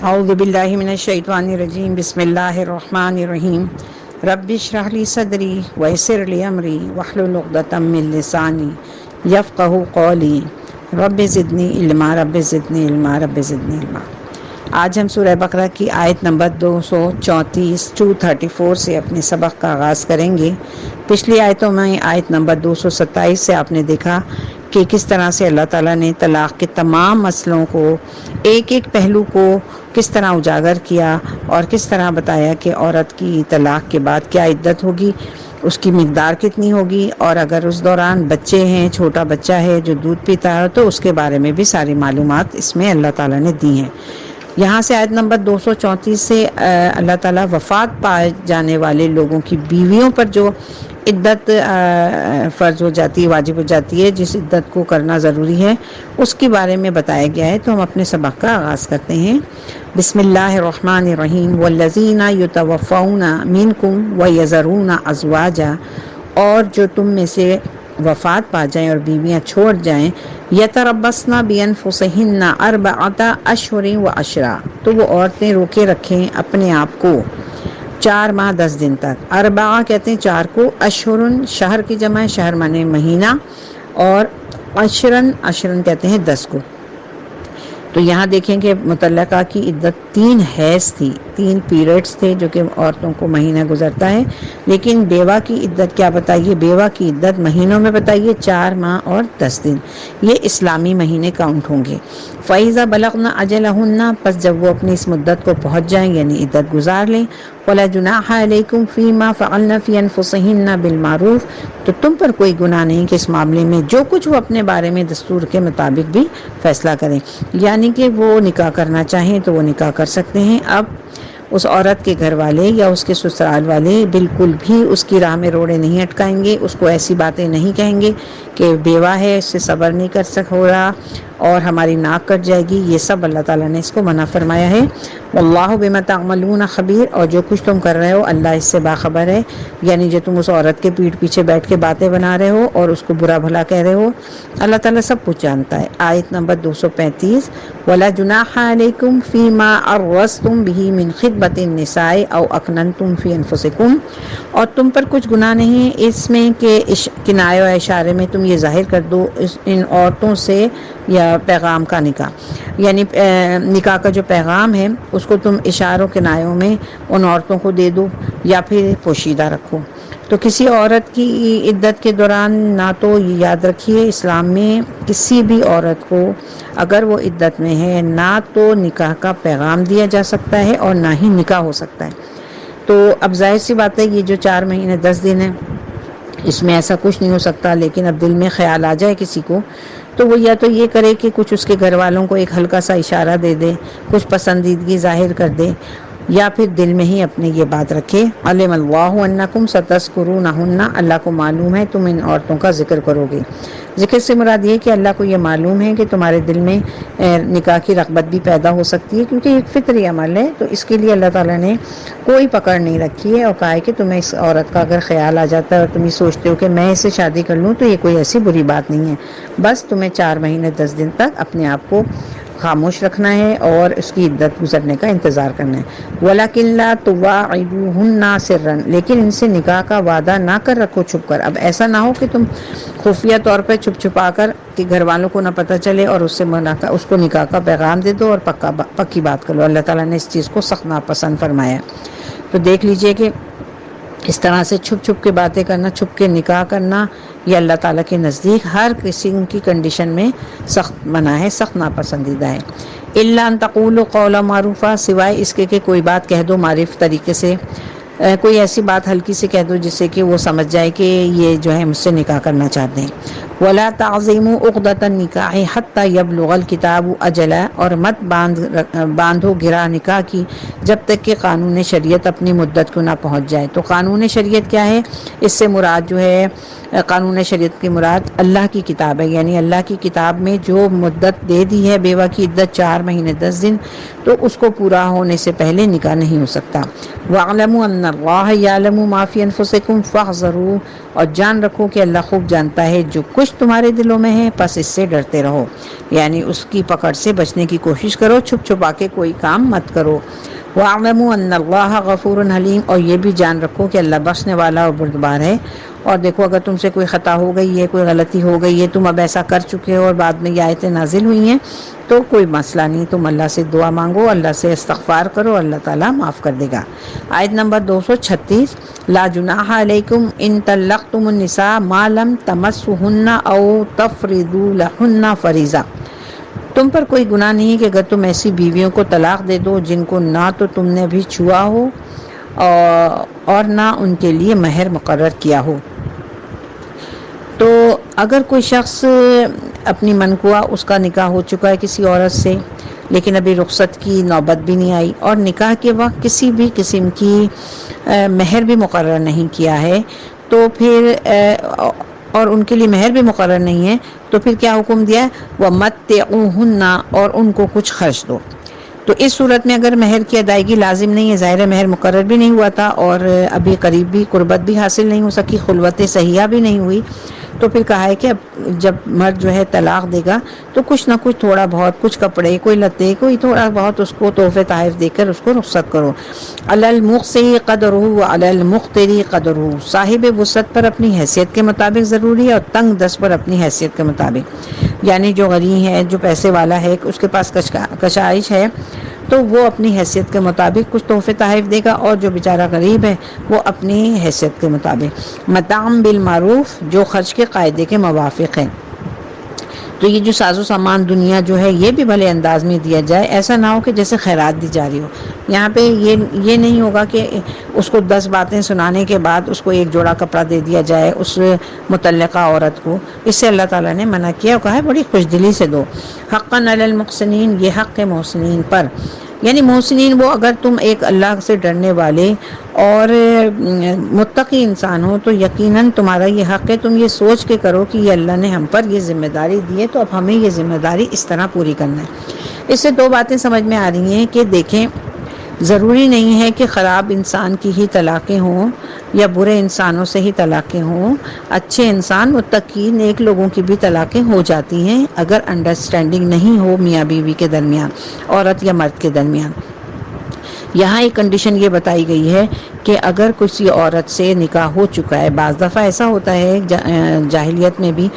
اعوذ باللہ من الشیطان الرجیم بسم اللہ الرحمن الرحیم رب اشرح لی صدری ویسر لی امری واحلل عقدۃ من لسانی یفقہوا قولی رب زدنی علما رب زدنی علما رب زدنی علما۔ آج ہم سورہ بقرہ کی آیت نمبر 234 سے اپنے سبق کا آغاز کریں گے۔ پچھلی آیتوں میں آیت نمبر 227 سے آپ نے دیکھا کہ کس طرح سے اللہ تعالیٰ نے طلاق کے تمام مسئلوں کو ایک ایک پہلو کو کس طرح اجاگر کیا اور کس طرح بتایا کہ عورت کی طلاق کے بعد کیا عدت ہوگی، اس کی مقدار کتنی ہوگی، اور اگر اس دوران بچے ہیں، چھوٹا بچہ ہے جو دودھ پیتا ہے تو اس کے بارے میں بھی ساری معلومات اس میں اللہ تعالیٰ نے دی ہیں۔ یہاں سے آیت نمبر 234 سے اللہ تعالیٰ وفات پائے جانے والے لوگوں کی بیویوں پر جو عدت فرض ہو جاتی ہے، واجب ہو جاتی ہے، جس عدت کو کرنا ضروری ہے اس کے بارے میں بتایا گیا ہے۔ تو ہم اپنے سبق کا آغاز کرتے ہیں۔ بسم اللہ الرحمن الرحیم والذین یتوفون منکم ویذرون ازواجا، اور جو تم میں سے وفات پا جائیں اور بیویاں چھوڑ جائیں، یتربصن بانفسہن اربعۃ اشہر وعشرا، تو وہ عورتیں روکے رکھیں اپنے آپ کو 4 ماہ 10 دن تک۔ اربعہ کہتے ہیں 4 کو، اشہرن شہر کی جمع ہے، شہر مانے مہینہ، اور عشرن کہتے ہیں 10 کو۔ تو یہاں دیکھیں کہ مطلقہ کی عدت 3 حیض تھی، 3 پیریڈز تھے جو کہ عورتوں کو مہینہ گزرتا ہے، لیکن بیوہ کی عدت کیا بتائیے؟ بیوہ کی عدت مہینوں میں بتائیے 4 ماہ اور 10 دن، یہ اسلامی مہینے کاؤنٹ ہوں گے۔ فَإِذَا بَلَغْنَ أَجَلَهُنَّ، پس جب وہ اپنی اس مدت کو پہنچ جائیں یعنی عدت گزار لیں، وَلَا جُنَاحَ عَلَيْكُمْ فِي مَا فَعَلْنَ فِي أَنفُسِهِنَّ بِالْمَعْرُوفِ، تو تم پر کوئی گناہ نہیں کہ اس معاملے میں جو کچھ وہ اپنے بارے میں دستور کے مطابق بھی فیصلہ کریں، یعنی کہ وہ نکاح کرنا چاہیں تو وہ نکاح کر سکتے ہیں۔ اب اس عورت کے گھر والے یا اس کے سسرال والے بالکل بھی اس کی راہ میں روڑے نہیں اٹکائیں گے، اس کو ایسی باتیں نہیں کہیں گے کہ بیوہ ہے، اس سے صبر نہیں کر ہو رہا اور ہماری ناک کٹ جائے گی، یہ سب اللہ تعالیٰ نے اس کو منع فرمایا ہے۔ واللہ بما تعملون خبیر، اور جو کچھ تم کر رہے ہو اللہ اس سے باخبر ہے، یعنی جو تم اس عورت کے پیٹھ پیچھے بیٹھ کے باتیں بنا رہے ہو اور اس کو برا بھلا کہہ رہے ہو، اللہ تعالیٰ سب کچھ جانتا ہے۔ آیت نمبر 235 وَلَا جُنَاحَ عَلَيْكُمْ فِي مَا عَرَّضْتُمْ بِهِ مِنْ خِطْبَةِ النِّسَاءِ أَوْ أَكْنَنْتُمْ فِي أَنفُسِكُمْ، اور تم پر کچھ گناہ نہیں ہے اس میں کہ کنایہ و اشارے میں تم یہ ظاہر کر دو ان عورتوں سے یا پیغام کا نکاح، یعنی نکاح کا جو پیغام ہے اس کو تم اشاروں کنایوں میں ان عورتوں کو دے دو یا پھر پوشیدہ رکھو۔ تو کسی عورت کی عدت کے دوران نہ تو یاد رکھیے اسلام میں کسی بھی عورت کو اگر وہ عدت میں ہے نہ تو نکاح کا پیغام دیا جا سکتا ہے اور نہ ہی نکاح ہو سکتا ہے۔ تو اب ظاہر سی بات ہے یہ جو 4 مہینے 10 دن ہے اس میں ایسا کچھ نہیں ہو سکتا، لیکن اب دل میں خیال آ جائے کسی کو تو وہ یا تو یہ کرے کہ کچھ اس کے گھر والوں کو ایک ہلکا سا اشارہ دے دے، کچھ پسندیدگی ظاہر کر دے، یا پھر دل میں ہی اپنے یہ بات رکھے۔ علم اللہ انکم ستذکرونہن، اللہ کو معلوم ہے تم ان عورتوں کا ذکر کرو گے۔ ذکر سے مراد یہ کہ اللہ کو یہ معلوم ہے کہ تمہارے دل میں نکاح کی رغبت بھی پیدا ہو سکتی ہے، کیونکہ ایک فطری عمل ہے، تو اس کے لیے اللہ تعالیٰ نے کوئی پکڑ نہیں رکھی ہے اور کہا ہے کہ تمہیں اس عورت کا اگر خیال آ جاتا ہے اور تم یہ سوچتے ہو کہ میں اسے شادی کر لوں تو یہ کوئی ایسی بری بات نہیں ہے، بس تمہیں 4 مہینے 10 دن تک اپنے آپ کو خاموش رکھنا ہے اور اس کی عدت گزرنے کا انتظار کرنا ہے۔ وَلَكِنْ لَا تُوَاعِدُوهُنَّ سِرًّا، لیکن ان سے نکاح کا وعدہ نہ کر رکھو چھپ کر۔ اب ایسا نہ ہو کہ تم خفیہ طور پہ چھپ چھپا کر کہ گھر والوں کو نہ پتہ چلے اور اس کو نکاح کا پیغام دے دو اور پکی بات کر لو۔ اللہ تعالیٰ نے اس چیز کو سخت ناپسند فرمایا۔ تو دیکھ لیجئے کہ اس طرح سے چھپ چھپ کے باتیں کرنا، چھپ کے نکاح کرنا، یہ اللہ تعالیٰ کے نزدیک ہر کسی کی کنڈیشن میں سخت منع ہے، سخت ناپسندیدہ ہے۔ الا ان تقولوا قولا معروفا، سوائے اس کے کہ کوئی بات کہہ دو معروف طریقے سے، کوئی ایسی بات ہلکی سے کہہ دو جس سے کہ وہ سمجھ جائے کہ یہ جو ہے مجھ سے نکاح کرنا چاہتے ہیں۔ ولا تعظموا عقدۃ النکاح حتى يبلغ الكتاب اجلا، اور مت باندھو گرا نکاح کی جب تک کہ قانون شریعت اپنی مدت کو نہ پہنچ جائے۔ تو قانون شریعت کیا ہے؟ اس سے مراد جو ہے قانون شریعت کی مراد اللہ کی کتاب ہے، یعنی اللہ کی کتاب میں جو مدت دے دی ہے بیوہ کی عدت 4 مہینے 10 دن، تو اس کو پورا ہونے سے پہلے نکاح نہیں ہو سکتا۔ وَاعْلَمُوا أَنَّ اللَّهَ يَعْلَمُ مَا فِي أَنفُسِكُمْ فَاحْذَرُوا، اور جان رکھو کہ اللہ خوب جانتا ہے جو کچھ کچھ تمہارے دلوں میں ہے، پس اس سے ڈرتے رہو، یعنی اس کی پکڑ سے بچنے کی کوشش کرو، چھپ چھپا کے کوئی کام مت کرو۔ وَاعْلَمُوا أَنَّ اللَّهَ غَفُورٌ حَلِيمٌ، اور یہ بھی جان رکھو کہ اللہ بخشنے والا اور بردبار ہے۔ اور دیکھو اگر تم سے کوئی خطا ہو گئی ہے، کوئی غلطی ہو گئی ہے، تم اب ایسا کر چکے ہو اور بعد میں یہ آیتیں نازل ہوئی ہیں، تو کوئی مسئلہ نہیں، تم اللہ سے دعا مانگو، اللہ سے استغفار کرو، اللہ تعالیٰ معاف کر دے گا۔ آیت نمبر 236، لا جناح علیکم ان طلقتم النساء ما لم تمسہن او تفرضوا لہن فریضہ، تم پر کوئی گناہ نہیں کہ اگر تم ایسی بیویوں کو طلاق دے دو جن کو نہ تو تم نے ابھی چھوا ہو اور نہ ان کے لیے مہر مقرر کیا ہو۔ تو اگر کوئی شخص اپنی منکوہ، اس کا نکاح ہو چکا ہے کسی عورت سے، لیکن ابھی رخصت کی نوبت بھی نہیں آئی، اور نکاح کے وقت کسی بھی قسم کی مہر بھی مقرر نہیں کیا ہے، تو پھر اور ان کے لیے مہر بھی مقرر نہیں ہے، تو پھر کیا حکم دیا ہے؟ وَمَتِّعُوهُنَّ، اور ان کو کچھ خرچ دو۔ تو اس صورت میں اگر مہر کی ادائیگی لازم نہیں ہے، ظاہر مہر مقرر بھی نہیں ہوا تھا اور ابھی قریب بھی قربت بھی حاصل نہیں ہو سکی، خلوت صحیحہ بھی نہیں ہوئی، تو پھر کہا ہے کہ اب جب مرد جو ہے طلاق دے گا تو کچھ نہ کچھ تھوڑا بہت، کچھ کپڑے، کوئی لتے، کوئی تھوڑا بہت اس کو تحفے تحائف دے کر اس کو رخصت کرو۔ علی المقصر قدرہ وعلی المقتر قدرہ، صاحب وسعت پر اپنی حیثیت کے مطابق ضروری ہے اور تنگ دست پر اپنی حیثیت کے مطابق، یعنی جو غنی ہے، جو پیسے والا ہے، اس کے پاس کشائش ہے، تو وہ اپنی حیثیت کے مطابق کچھ تحفے تحائف دے گا، اور جو بیچارہ غریب ہے وہ اپنی حیثیت کے مطابق۔ متاع بالمعروف، جو خرچ کے قاعدے کے موافق ہے۔ تو یہ جو ساز و سامان دنیا جو ہے یہ بھی بھلے انداز میں دیا جائے، ایسا نہ ہو کہ جیسے خیرات دی جا رہی ہو۔ یہاں پہ یہ نہیں ہوگا کہ اس کو 10 باتیں سنانے کے بعد اس کو ایک جوڑا کپڑا دے دیا جائے اس متعلقہ عورت کو، اس سے اللہ تعالیٰ نے منع کیا اور کہا ہے بڑی خوش دلی سے دو۔ حقاً علی المحسنین، یہ حق ہے محسنین پر، یعنی محسنین وہ، اگر تم ایک اللہ سے ڈرنے والے اور متقی انسان ہو تو یقیناً تمہارا یہ حق ہے، تم یہ سوچ کے کرو کہ یہ اللہ نے ہم پر یہ ذمہ داری دی ہے، تو اب ہمیں یہ ذمہ داری اس طرح پوری کرنا ہے۔ اس سے 2 باتیں سمجھ میں آ رہی ہیں کہ دیکھیں، ضروری نہیں ہے کہ خراب انسان کی ہی طلاقیں ہوں یا برے انسانوں سے ہی طلاقیں ہوں، اچھے انسان، متقی، نیک لوگوں کی بھی طلاقیں ہو جاتی ہیں اگر انڈرسٹینڈنگ نہیں ہو میاں بیوی کے درمیان، عورت یا مرد کے درمیان۔ یہاں ایک کنڈیشن یہ بتائی گئی ہے کہ اگر کسی عورت سے نکاح ہو چکا ہے، بعض دفعہ ایسا ہوتا ہے جاہلیت میں بھی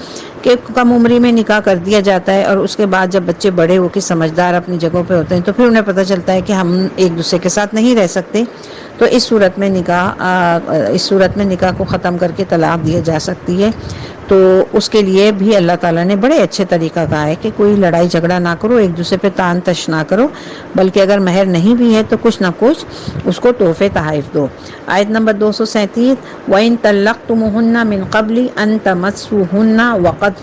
کہ کم عمری میں نکاح کر دیا جاتا ہے، اور اس کے بعد جب بچے بڑے ہو کے سمجھدار اپنی جگہوں پہ ہوتے ہیں تو پھر انہیں پتہ چلتا ہے کہ ہم ایک دوسرے کے ساتھ نہیں رہ سکتے، تو اس صورت میں نکاح کو ختم کر کے طلاق دی جا سکتی ہے۔ تو اس کے لیے بھی اللہ تعالیٰ نے بڑے اچھے طریقہ کہا ہے کہ کوئی لڑائی جھگڑا نہ کرو، ایک دوسرے پہ تان تش نہ کرو، بلکہ اگر مہر نہیں بھی ہے تو کچھ نہ کچھ اس کو تحفے تحائف دو۔ آیت نمبر 237، وَإِن طَلَّقْتُمُوهُنَّ مِن قَبْلِ أَن تَمَسُّوهُنَّ وَقَدْ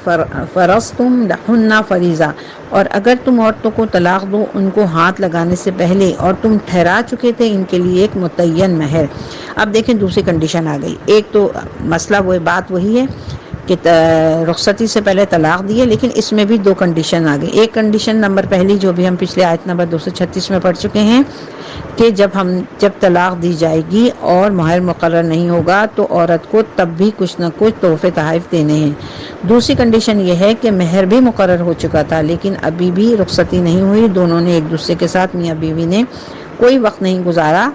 فَرَضْتُمْ لَهُنَّ فَرِيضَةً، اور اگر تم عورتوں کو طلاق دو ان کو ہاتھ لگانے سے پہلے اور تم ٹھہرا چکے تھے ان کے لیے ایک متعین مہر۔ اب دیکھیں دوسری کنڈیشن آ گئی، ایک تو مسئلہ بات وہی ہے کہ رخصتی سے پہلے طلاق دی ہے، لیکن اس میں بھی 2 کنڈیشن آ گئی۔ ایک کنڈیشن نمبر پہلی جو بھی ہم پچھلے آیت نمبر 236 میں پڑھ چکے ہیں کہ جب طلاق دی جائے گی اور مہر مقرر نہیں ہوگا تو عورت کو تب بھی کچھ نہ کچھ تحفے تحائف دینے ہیں۔ دوسری کنڈیشن یہ ہے کہ مہر بھی مقرر ہو چکا تھا لیکن ابھی بھی رخصتی نہیں ہوئی، دونوں نے ایک دوسرے کے ساتھ، میاں بیوی نے کوئی وقت نہیں گزارا،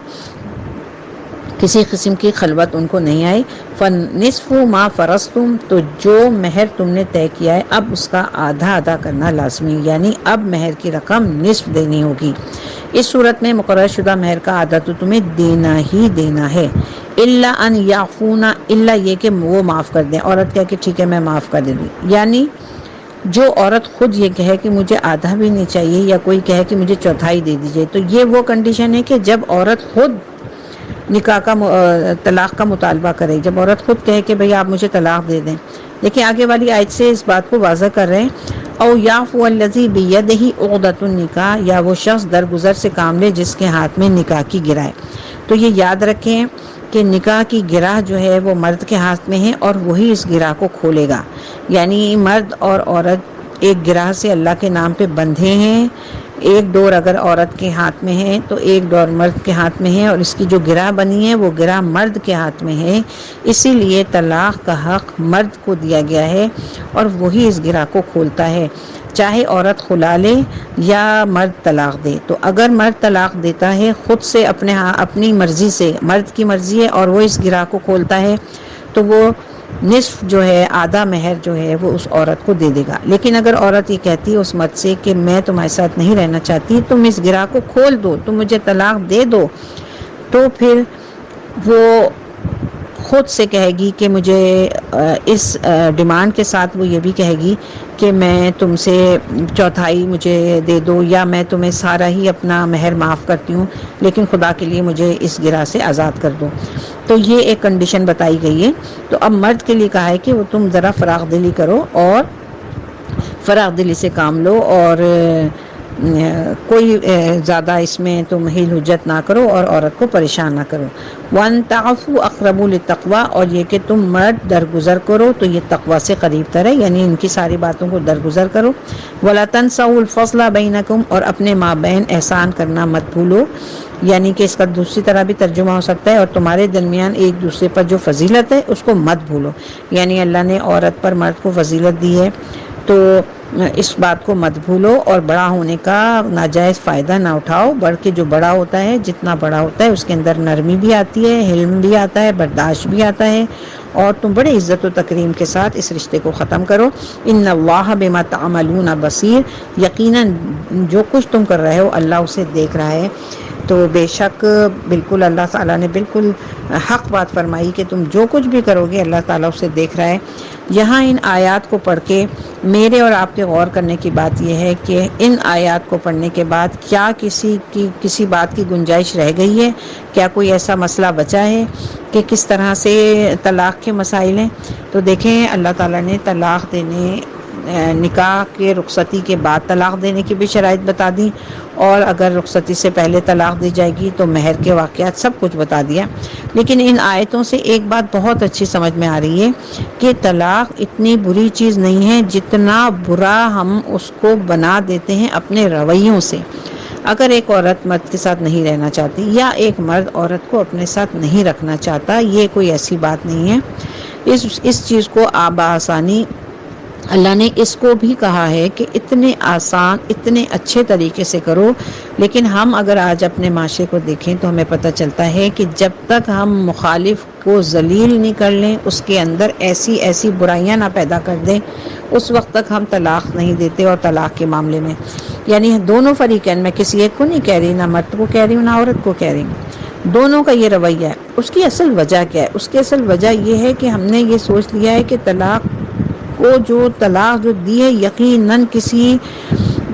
کسی قسم کی خلوت ان کو نہیں آئی۔ فَنِصْفُ مَا فَرَضْتُمْ، تو جو مہر تم نے طے کیا ہے اب اس کا آدھا ادا کرنا لازمی، یعنی اب مہر کی رقم نصف دینی ہوگی۔ اس صورت میں مقرر شدہ مہر کا آدھا تو تمہیں دینا ہی دینا ہے، الا ان یعفونا، الا یہ کہ وہ معاف کر دیں۔ عورت کہے کہ ٹھیک ہے میں معاف کر دوں، یعنی جو عورت خود یہ کہے کہ مجھے آدھا بھی نہیں چاہیے یا کوئی کہے کہ مجھے چوتھائی دے دیجیے، تو یہ وہ کنڈیشن ہے کہ جب عورت خود طلاق کا مطالبہ کرے، جب عورت خود کہے کہ بھئی آپ مجھے طلاق دے دیں۔ لیکن آگے والی آیت سے اس بات کو واضح کر رہے ہیں، او یعفو الذی بیدہ عقدۃ النکاح، یا وہ شخص درگزر سے کام لے جس کے ہاتھ میں نکاح کی گرہ ہے۔ تو یہ یاد رکھیں کہ نکاح کی گرہ جو ہے وہ مرد کے ہاتھ میں ہے اور وہی اس گرہ کو کھولے گا، یعنی مرد اور عورت ایک گرہ سے اللہ کے نام پہ بندھے ہیں، ایک ڈور اگر عورت کے ہاتھ میں ہے تو ایک ڈور مرد کے ہاتھ میں ہے، اور اس کی جو گرہ بنی ہے وہ گرہ مرد کے ہاتھ میں ہے، اسی لیے طلاق کا حق مرد کو دیا گیا ہے اور وہی اس گرہ کو کھولتا ہے، چاہے عورت خلا لے یا مرد طلاق دے۔ تو اگر مرد طلاق دیتا ہے خود سے اپنی مرضی سے، مرد کی مرضی ہے اور وہ اس گرہ کو کھولتا ہے، تو وہ نصف جو ہے، آدھا مہر جو ہے وہ اس عورت کو دے دے گا۔ لیکن اگر عورت یہ کہتی ہے اس مرد سے کہ میں تمہارے ساتھ نہیں رہنا چاہتی، تم اس گرہ کو کھول دو، تم مجھے طلاق دے دو، تو پھر وہ خود سے کہے گی کہ مجھے اس ڈیمانڈ کے ساتھ وہ یہ بھی کہے گی کہ میں تم سے چوتھائی مجھے دے دو، یا میں تمہیں سارا ہی اپنا مہر معاف کرتی ہوں، لیکن خدا کے لیے مجھے اس گرہ سے آزاد کر دو۔ تو یہ ایک کنڈیشن بتائی گئی ہے۔ تو اب مرد کے لیے کہا ہے کہ وہ تم ذرا فراغ دلی کرو اور فراغ دلی سے کام لو، اور کوئی زیادہ اس میں تم حیل حجت نہ کرو اور عورت کو پریشان نہ کرو۔ وَأَن تَعْفُوا أَقْرَبُ لِلتَّقْوَىٰ، اور یہ کہ تم مرد درگزر کرو تو یہ تقوی سے قریب تر ہے، یعنی ان کی ساری باتوں کو درگزر کرو۔ وَلَا تَنْسَوْا الْفَضْلَ بَيْنَكُمْ، اور اپنے مابین احسان کرنا مت بھولو، یعنی کہ اس کا دوسری طرح بھی ترجمہ ہو سکتا ہے اور تمہارے درمیان ایک دوسرے پر جو فضیلت ہے اس کو مت بھولو، یعنی اللہ نے عورت پر مرد کو فضیلت دی ہے تو اس بات کو مت بھولو، اور بڑا ہونے کا ناجائز فائدہ نہ اٹھاؤ، بلکہ جو بڑا ہوتا ہے، جتنا بڑا ہوتا ہے اس کے اندر نرمی بھی آتی ہے، حلم بھی آتا ہے، برداشت بھی آتا ہے، اور تم بڑے عزت و تکریم کے ساتھ اس رشتے کو ختم کرو۔ ان اللہ بما تعملون بصیر، یقیناً جو کچھ تم کر رہے ہو اللہ اسے دیکھ رہا ہے۔ تو بے شک بالکل اللہ تعالیٰ نے بالکل حق بات فرمائی کہ تم جو کچھ بھی کرو گے اللہ تعالیٰ اسے دیکھ رہا ہے۔ یہاں ان آیات کو پڑھ کے میرے اور آپ کے غور کرنے کی بات یہ ہے کہ ان آیات کو پڑھنے کے بعد کیا کسی بات کی گنجائش رہ گئی ہے؟ کیا کوئی ایسا مسئلہ بچا ہے کہ کس طرح سے طلاق کے مسائل ہیں؟ تو دیکھیں اللہ تعالیٰ نے طلاق دینے، نکاح کے رخصتی کے بعد طلاق دینے کی بھی شرائط بتا دی، اور اگر رخصتی سے پہلے طلاق دی جائے گی تو مہر کے واقعات سب کچھ بتا دیا۔ لیکن ان آیتوں سے ایک بات بہت اچھی سمجھ میں آ رہی ہے کہ طلاق اتنی بری چیز نہیں ہے جتنا برا ہم اس کو بنا دیتے ہیں اپنے رویوں سے۔ اگر ایک عورت مرد کے ساتھ نہیں رہنا چاہتی یا ایک مرد عورت کو اپنے ساتھ نہیں رکھنا چاہتا، یہ کوئی ایسی بات نہیں ہے۔ اس چیز کو بآسانی اللہ نے اس کو بھی کہا ہے کہ اتنے آسان، اتنے اچھے طریقے سے کرو۔ لیکن ہم اگر آج اپنے معاشرے کو دیکھیں تو ہمیں پتہ چلتا ہے کہ جب تک ہم مخالف کو ذلیل نہیں کر لیں، اس کے اندر ایسی ایسی برائیاں نہ پیدا کر دیں، اس وقت تک ہم طلاق نہیں دیتے۔ اور طلاق کے معاملے میں یعنی دونوں فریقین، میں کسی ایک کو نہیں کہہ رہی، نہ مرد کو کہہ رہی ہوں نہ عورت کو کہہ رہی ہوں، دونوں کا یہ رویہ ہے۔ اس کی اصل وجہ کیا ہے؟ اس کی اصل وجہ یہ ہے کہ ہم نے یہ سوچ لیا ہے کہ طلاق جو دی ہے یقیناً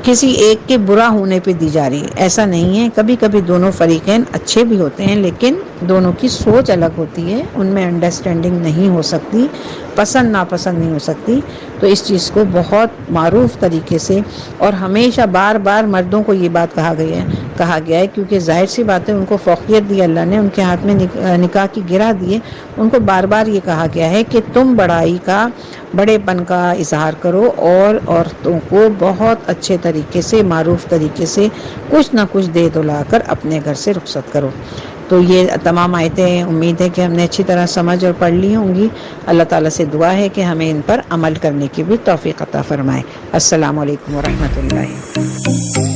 کسی ایک کے برا ہونے پہ دی جا رہی ہے۔ ایسا نہیں ہے، کبھی کبھی دونوں فریقین اچھے بھی ہوتے ہیں لیکن دونوں کی سوچ الگ ہوتی ہے، ان میں انڈرسٹینڈنگ نہیں ہو سکتی، پسند ناپسند نہیں ہو سکتی۔ تو اس چیز کو بہت معروف طریقے سے اور ہمیشہ بار بار مردوں کو یہ بات کہا گیا ہے کیونکہ ظاہر سی بات ہے ان کو فوقیت دی اللہ نے، ان کے ہاتھ میں نکاح کی گرہ دی ہے، ان کو بار بار یہ کہا گیا ہے کہ تم بڑے پن کا اظہار کرو اور عورتوں کو بہت اچھے طریقے سے، معروف طریقے سے کچھ نہ کچھ دے دلا کر اپنے گھر سے رخصت کرو۔ تو یہ تمام آیتیں امید ہے کہ ہم نے اچھی طرح سمجھ اور پڑھ لی ہوں گی۔ اللہ تعالیٰ سے دعا ہے کہ ہمیں ان پر عمل کرنے کی بھی توفیق عطا فرمائے۔ السلام علیکم ورحمۃ اللہ۔